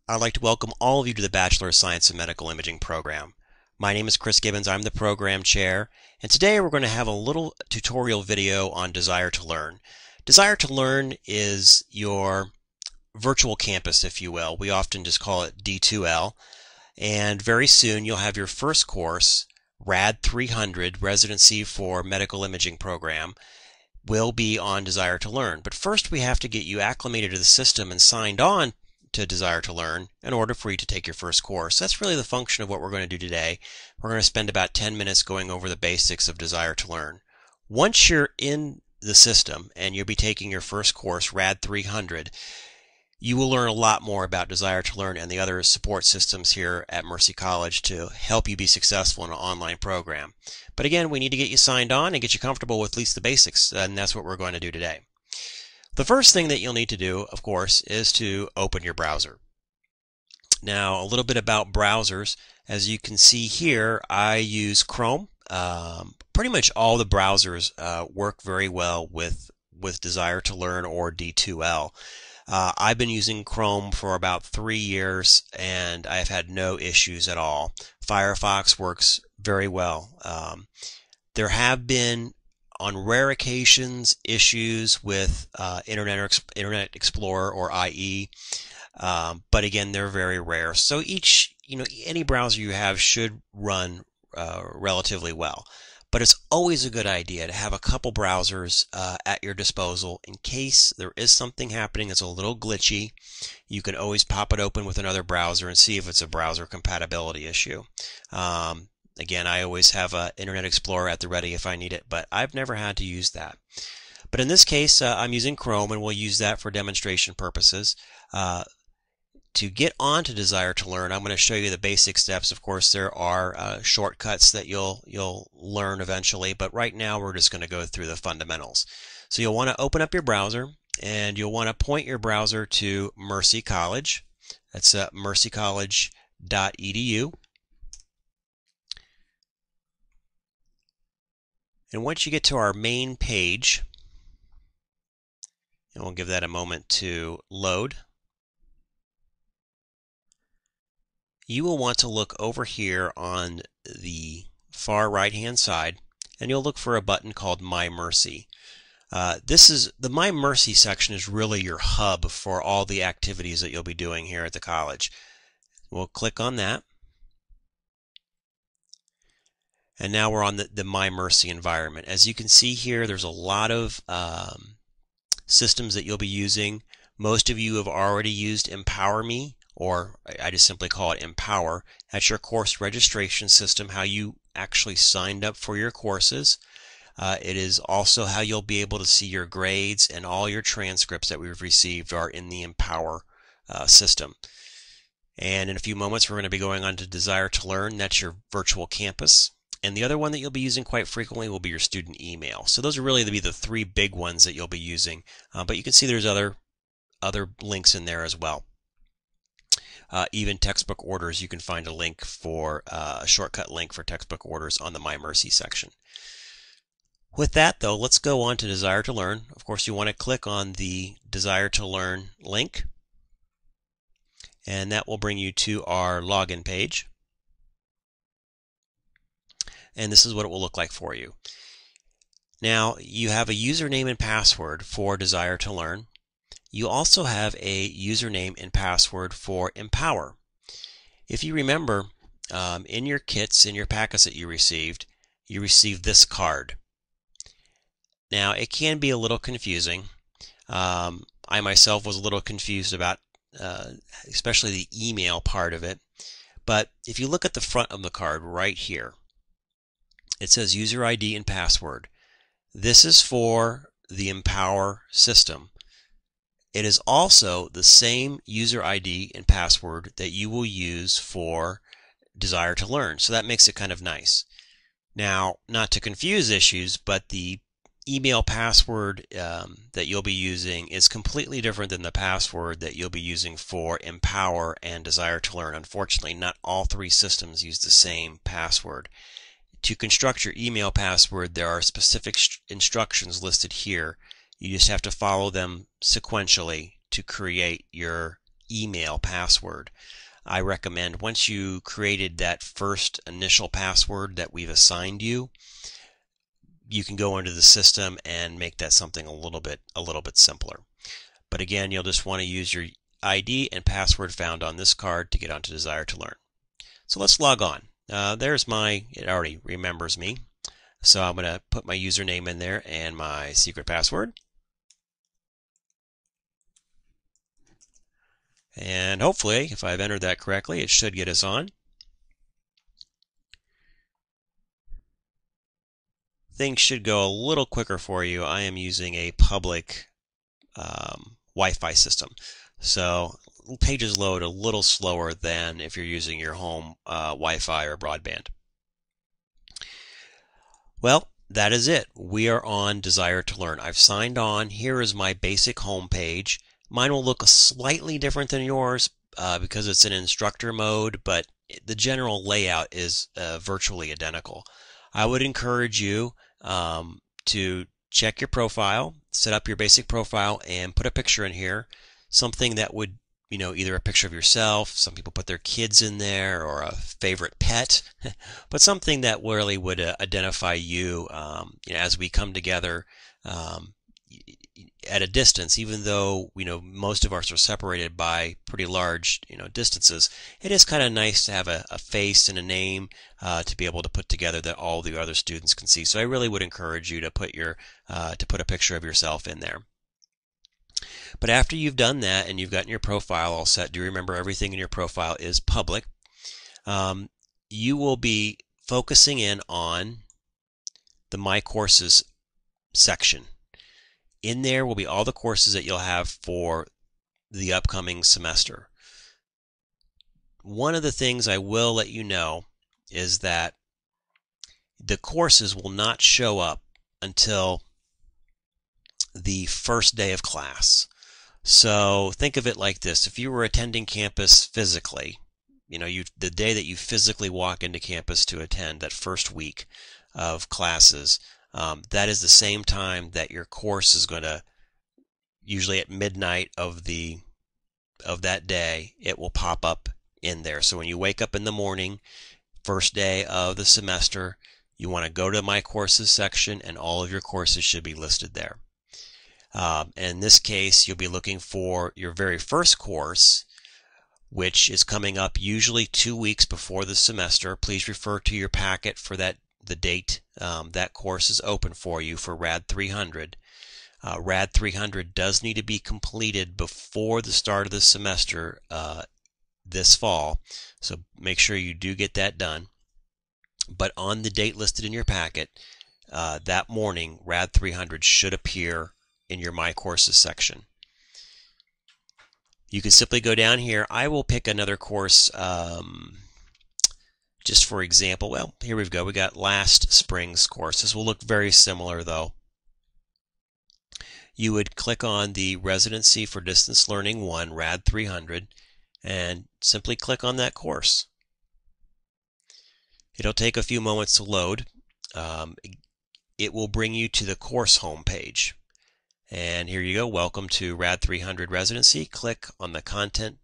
I'd like to welcome all of you to the Bachelor of Science in Medical Imaging program. My name is Chris Gibbons. I'm the program chair, and today we're going to have a little tutorial video on Desire to Learn. Desire to Learn is your virtual campus, if you will. We often just call it D2L, and very soon you'll have your first course, RAD 300, Residency for Medical Imaging program, will be on Desire to Learn. But first we have to get you acclimated to the system and signed on to Desire to Learn in order for you to take your first course. That's really the function of what we're going to do today. We're going to spend about 10 minutes going over the basics of Desire to Learn. Once you're in the system and you'll be taking your first course, RAD 300, you will learn a lot more about Desire to Learn and the other support systems here at Mercy College to help you be successful in an online program. But again, we need to get you signed on and get you comfortable with at least the basics, and that's what we're going to do today. The first thing that you'll need to do, of course, is to open your browser. Now, a little bit about browsers. As you can see here, I use Chrome. Pretty much all the browsers work very well with Desire to Learn or D2L. I've been using Chrome for about 3 years and I've had no issues at all. Firefox works very well. There have been, on rare occasions, issues with Internet Explorer or IE, but again, they're very rare. So any browser you have should run relatively well. But it's always a good idea to have a couple browsers at your disposal in case there is something happening that's a little glitchy. You can always pop it open with another browser and see if it's a browser compatibility issue. Again, I always have Internet Explorer at the ready if I need it, but I've never had to use that. But in this case, I'm using Chrome, and we'll use that for demonstration purposes. To get on to Desire to Learn, I'm going to show you the basic steps. Of course, there are shortcuts that you'll learn eventually, but right now we're just going to go through the fundamentals. So you'll want to open up your browser, and you'll want to point your browser to Mercy College. That's mercycollege.edu. And once you get to our main page, and we'll give that a moment to load, you will want to look over here on the far right hand side, and you'll look for a button called My Mercy. The My Mercy section is really your hub for all the activities that you'll be doing here at the college. We'll click on that. And now we're on the My Mercy environment. As you can see here, there's a lot of systems that you'll be using. Most of you have already used EmpowerMe, or I just simply call it Empower. That's your course registration system, how you actually signed up for your courses. It is also how you'll be able to see your grades, and all your transcripts that we've received are in the Empower system. And in a few moments we're going to be going on to Desire to Learn. That's your virtual campus. And the other one that you'll be using quite frequently will be your student email. So those are really the 3 big ones that you'll be using. But you can see there's other links in there as well. Even textbook orders, you can find a link for a shortcut link for textbook orders on the My Mercy section. With that though, let's go on to Desire to Learn. Of course, you want to click on the Desire to Learn link, and that will bring you to our login page. And this is what it will look like for you. Now, you have a username and password for Desire to Learn. You also have a username and password for Empower. If you remember, in your kits, in your packets that you received this card. Now, it can be a little confusing. I myself was a little confused about especially the email part of it. But if you look at the front of the card right here, it says user ID and password. This is for the Empower system. It is also the same user ID and password that you will use for Desire to Learn. So that makes it kind of nice. Now, not to confuse issues, but the email password that you'll be using is completely different than the password that you'll be using for Empower and Desire to Learn. Unfortunately, not all 3 systems use the same password. To construct your email password, there are specific instructions listed here. You just have to follow them sequentially to create your email password. I recommend once you created that first initial password that we've assigned you, you can go into the system and make that something a little bit simpler. But again, you'll just want to use your ID and password found on this card to get onto Desire to Learn. So let's log on. There's it already remembers me. So I'm going to put my username in there and my secret password. And hopefully, if I've entered that correctly, it should get us on. Things should go a little quicker for you. I am using a public Wi-Fi system, so pages load a little slower than if you're using your home Wi-Fi or broadband. Well, that is it. We are on Desire to Learn. I've signed on. Here is my basic home page. Mine will look slightly different than yours because it's in instructor mode, but the general layout is virtually identical. I would encourage you to check your profile, set up your basic profile, and put a picture in here. Something that would, either a picture of yourself, some people put their kids in there, or a favorite pet, but something that really would identify you, as we come together at a distance, even though most of us are separated by pretty large distances. It is kind of nice to have a face and a name to be able to put together that all the other students can see. So I really would encourage you to put a picture of yourself in there. But after you've done that and you've gotten your profile all set, do remember everything in your profile is public. You will be focusing in on the My Courses section. In there will be all the courses that you'll have for the upcoming semester. One of the things I will let you know is that the courses will not show up until the first day of class. So think of it like this. If you were attending campus physically, the day that you physically walk into campus to attend that first week of classes, that is the same time that your course is going to, usually at midnight of that day, it will pop up in there. So when you wake up in the morning, first day of the semester, you want to go to My Courses section, and all of your courses should be listed there. In this case, you'll be looking for your very first course, which is coming up usually 2 weeks before the semester. Please refer to your packet for the date that course is open for you for RAD 300. RAD 300 does need to be completed before the start of the semester this fall, so make sure you do get that done. But on the date listed in your packet, that morning, RAD 300 should appear in your My Courses section. You can simply go down here. I will pick another course just for example. Well, here we go. We got last spring's course. This will look very similar though. You would click on the Residency for Distance Learning 1, RAD 300, and simply click on that course. It'll take a few moments to load. It will bring you to the course homepage. And here you go. Welcome to RAD 300 Residency. Click on the Content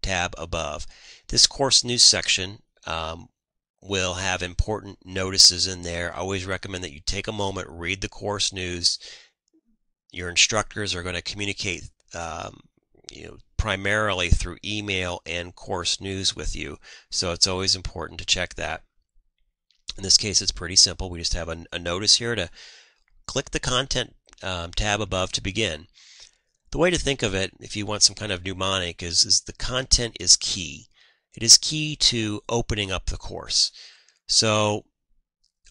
tab above. This course news section will have important notices in there. I always recommend that you take a moment, read the course news. Your instructors are going to communicate primarily through email and course news with you, so it's always important to check that. In this case, it's pretty simple. We just have a notice here to click the Content tab above to begin. The way to think of it, if you want some kind of mnemonic, is the content is key. It is key to opening up the course. So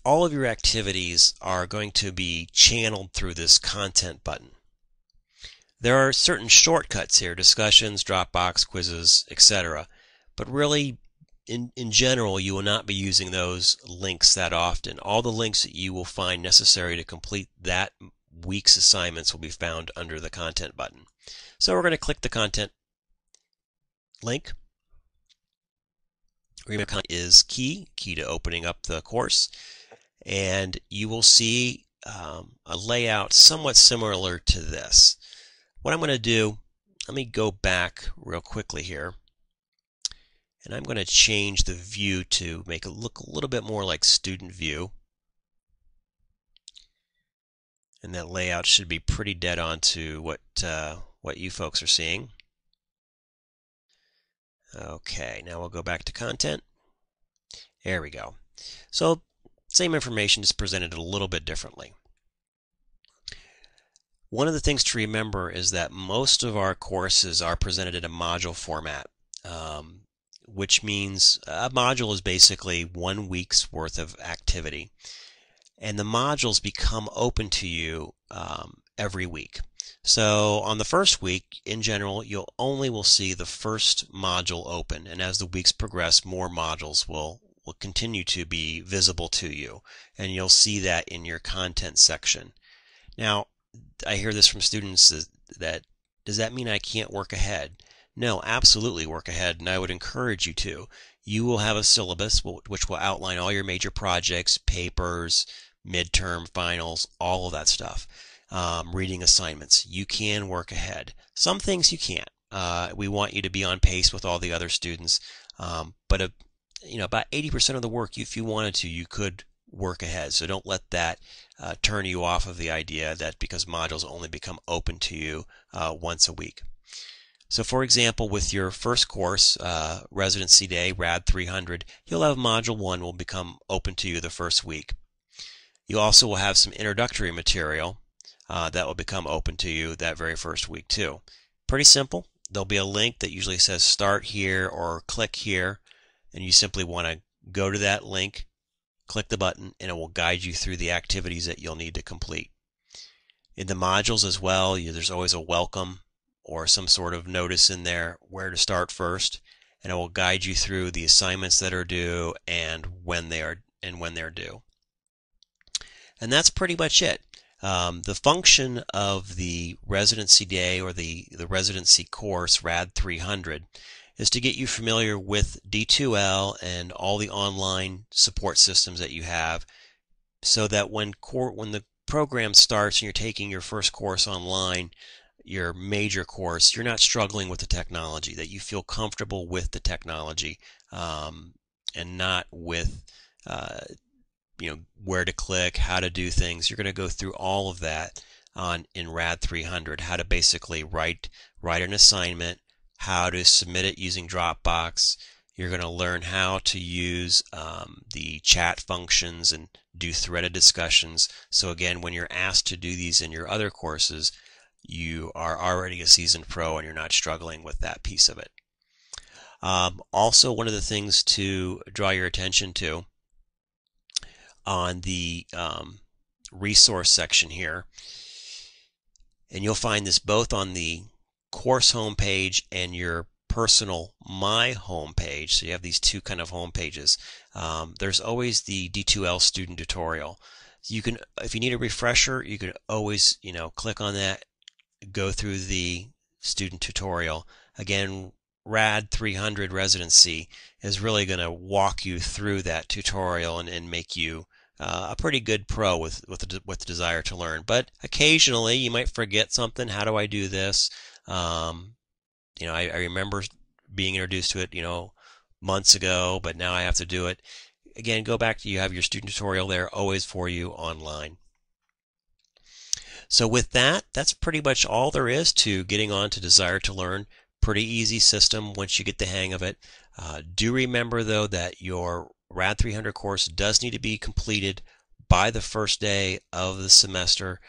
all of your activities are going to be channeled through this content button. There are certain shortcuts here, discussions, Dropbox, quizzes, etc. But really, in general, you will not be using those links that often. All the links that you will find necessary to complete that week's assignments will be found under the content button. So we're going to click the content link. Remember, content is key to opening up the course, and you will see a layout somewhat similar to this. What I'm going to do let me go back real quickly here. And I'm going to change the view to make it look a little bit more like student view. And that layout should be pretty dead on to what you folks are seeing. Okay, now we'll go back to content. There we go. So same information is presented a little bit differently. One of the things to remember is that most of our courses are presented in a module format, which means a module is basically 1 week's worth of activity. And the modules become open to you every week. So on the first week, in general, you'll only will see the first module open, and as the weeks progress, more modules will continue to be visible to you, and you'll see that in your content section. Now, I hear this from students that does that mean I can't work ahead? No, absolutely work ahead, and I would encourage you to. You will have a syllabus which will outline all your major projects, papers, midterm, finals, all of that stuff. Reading assignments. You can work ahead. Some things you can't. We want you to be on pace with all the other students, but about 80% of the work, if you wanted to, you could work ahead. So don't let that turn you off of the idea that because modules only become open to you once a week. So for example, with your first course, Residency Day, RAD 300, you'll have Module 1 will become open to you the first week. You also will have some introductory material that will become open to you that very first week too. Pretty simple. There'll be a link that usually says start here or click here, and you simply want to go to that link, click the button, and it will guide you through the activities that you'll need to complete. In the modules as well, there's always a welcome or some sort of notice in there where to start first, and it will guide you through the assignments that are due and when they're due. And that's pretty much it. The function of the residency day or the residency course, RAD 300, is to get you familiar with D2L and all the online support systems that you have, so that when the program starts and you're taking your first course online, your major course, you're not struggling with the technology, that you feel comfortable with the technology and not with where to click, how to do things. You're going to go through all of that in RAD 300, how to basically write an assignment, how to submit it using Dropbox. You're going to learn how to use the chat functions and do threaded discussions. So again, when you're asked to do these in your other courses, you are already a seasoned pro and you're not struggling with that piece of it. Also, one of the things to draw your attention to on the resource section here, and you'll find this both on the course homepage and your personal My home page. So you have these two kind of home pages. There's always the D2L student tutorial. You can, if you need a refresher, you can always click on that, go through the student tutorial. Again, RAD 300 residency is really going to walk you through that tutorial and make you a pretty good pro with the desire to learn. But occasionally you might forget something. How do I do this? I remember being introduced to it, months ago, but now I have to do it. Again, go back to, you have your student tutorial there always for you online. So with that, that's pretty much all there is to getting on to Desire to Learn. Pretty easy system once you get the hang of it. Do remember though that your RAD 300 course does need to be completed by the first day of the semester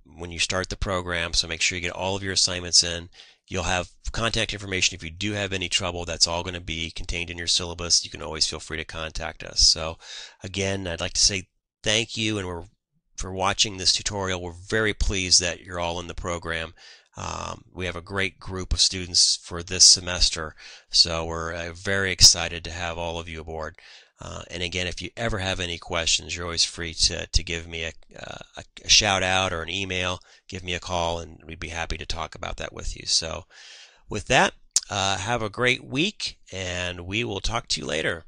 when you start the program, so make sure you get all of your assignments in. You'll have contact information if you do have any trouble. That's all going to be contained in your syllabus. You can always feel free to contact us. So again, I'd like to say thank you for watching this tutorial. We're very pleased that you're all in the program. We have a great group of students for this semester, so we're very excited to have all of you aboard. And again, if you ever have any questions, you're always free to give me a shout out or an email, give me a call, and we'd be happy to talk about that with you. So with that, have a great week, and we will talk to you later.